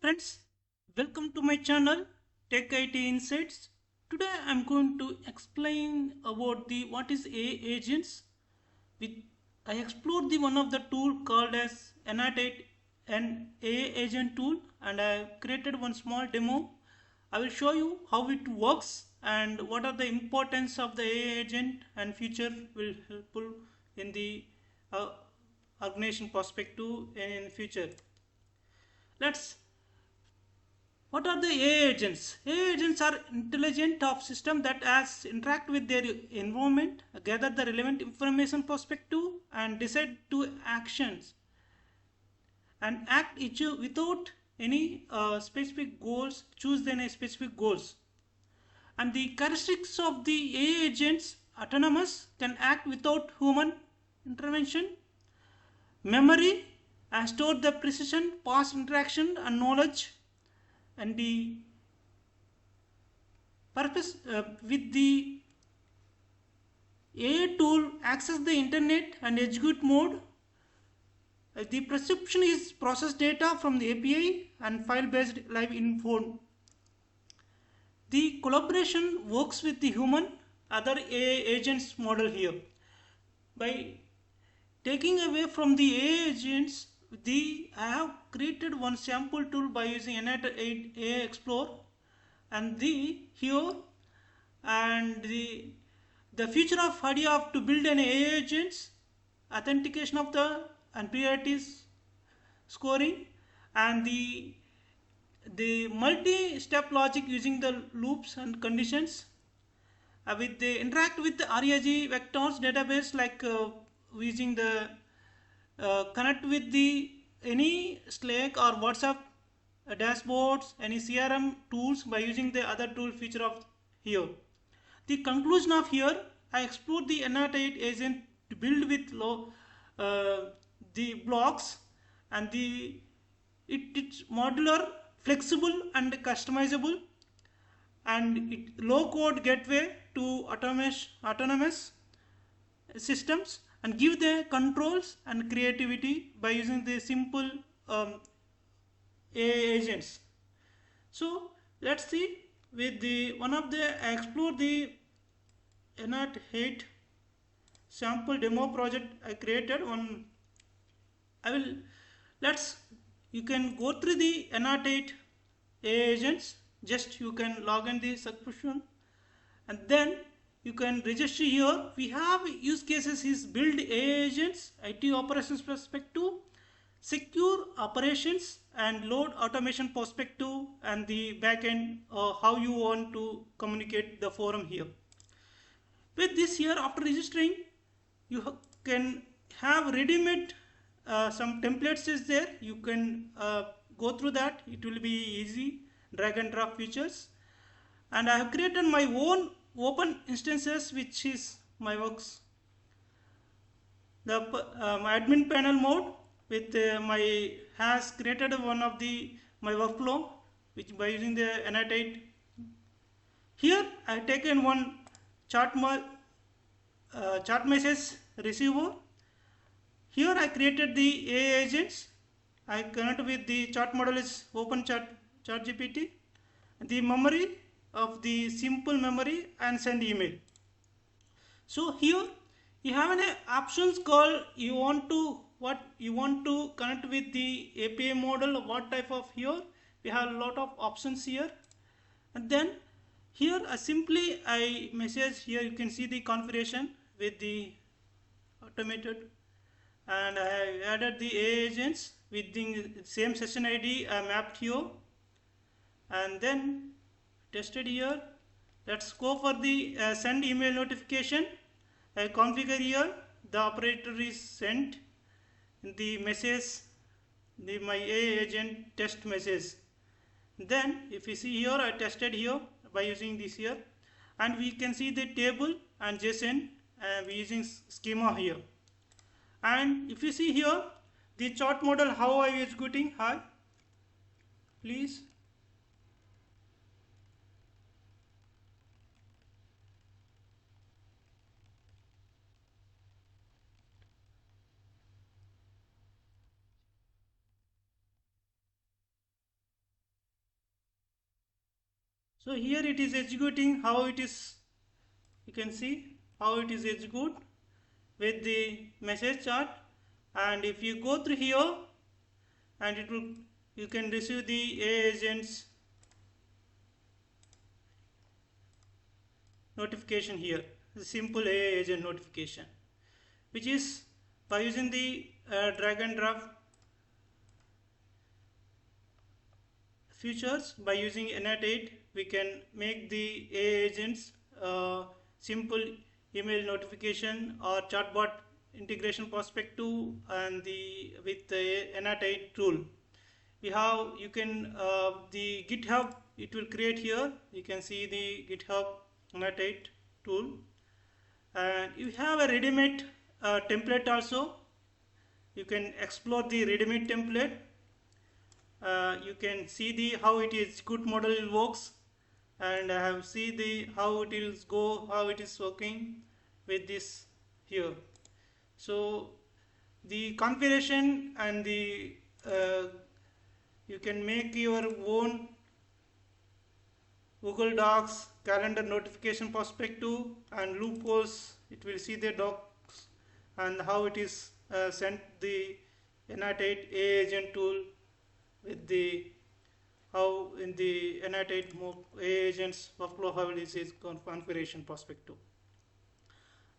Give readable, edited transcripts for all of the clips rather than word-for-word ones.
Friends, welcome to my channel TechITInsights. Today I am going to explain about the what is AI agents. With I explored the one of the tool called as n8n an AI agent tool, and I have created one small demo. I will show you how it works and what are the importance of the AI agent and future will helpful in the uh, organization perspective and in future. Let's What are the AI agents? AI agents are intelligent of system that as interact with their environment, gather the relevant information perspective and decide to actions and act each without any specific goals, choose any specific goals. And the characteristics of the AI agents autonomous can act without human intervention. Memory store the precision, past interaction and knowledge, and the purpose with the AI tool access the internet and execute mode. The perception is process data from the API and file based live in phone. The collaboration works with the human other AI agents model here. By taking away from the AI agents, I have created one sample tool by using n8n AI Explore, and here and the future of idea of to build an AI agents, authentication of the and priorities scoring, and the multi-step logic using the loops and conditions, with the interact with the RAG vectors database like using the connect with the any Slack or WhatsApp dashboards, any CRM tools by using the other tool feature of here. The conclusion of here, I explored the n8n agent to build with the blocks, and it's modular, flexible and customizable, and low code gateway to autonomous systems and give the controls and creativity by using the simple AI agents. So let's see with the one of the I explore the n8n sample demo project I created one. I will let's You can go through the n8n AI agents. Just you can log in the subscription and then you can register here. We have use cases is build AI agents, IT operations perspective, secure operations and load automation perspective, and the backend how you want to communicate the forum here. With this here, after registering, you can have ready-made some templates is there. You can go through that. It will be easy drag and drop features. And I have created my own open instances, which is my works. The my admin panel mode with my has created one of the my workflow, which by using the n8n. Here I have taken one chart message receiver. Here I created the AI agents. I connect with the chart model is open chat GPT. The memory of the simple memory and send email. So here you have an options called you want to connect with the API model, what type of here. We have a lot of options here, and then here simply I message here. You can see the configuration with the automated, and I have added the AI agents with the same session ID I mapped here, and then tested here. Let's go for the send email notification. I configure here. The operator is sent the message, my AI agent test message. Then if you see here, I tested here by using this here, and we can see the table and JSON we using schema here. And if you see here the chart model how I is executing. Hi, please. So here it is executing how it is. You can see how it is execute with the message chart, and if you go through here, and it will, you can receive the AI agents notification here, the simple AI agent notification, which is by using the drag and drop features. By using n8n we can make the AI agents simple email notification or chatbot integration perspective, and with the n8n tool we have, you can the GitHub, it will create here. You can see the GitHub n8n tool, and you have a ready-made template also. You can explore the ready-made template. You can see the how it is good model works, and I have see the how it is go, how it is working with this here. So the configuration and the you can make your own Google Docs calendar notification perspective and loopholes. It will see the docs and how it is sent the n8n AI agent tool with the how in the n8n AI agents workflow, how it is configuration perspective.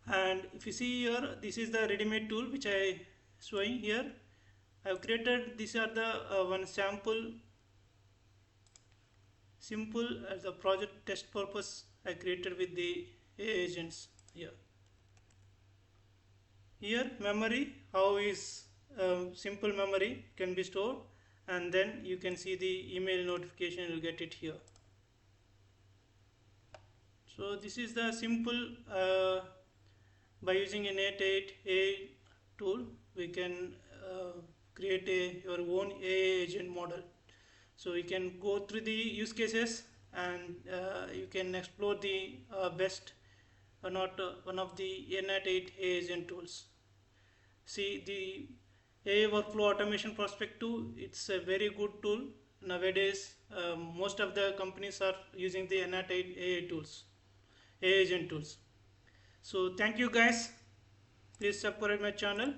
And if you see here, this is the ready-made tool which I showing here. I have created, these are the one sample simple as a project test purpose I created with the AI agents here. Here memory, how is simple memory can be stored, and then you can see the email notification, you will get it here. So this is the simple by using an n8n tool we can create your own AI agent model. So you can go through the use cases, and you can explore the best not one of the n8n AI agent tools. See the AI workflow automation perspective, it's a very good tool nowadays. Most of the companies are using the n8n AI tools, AI agent tools. So thank you guys. Please subscribe my channel.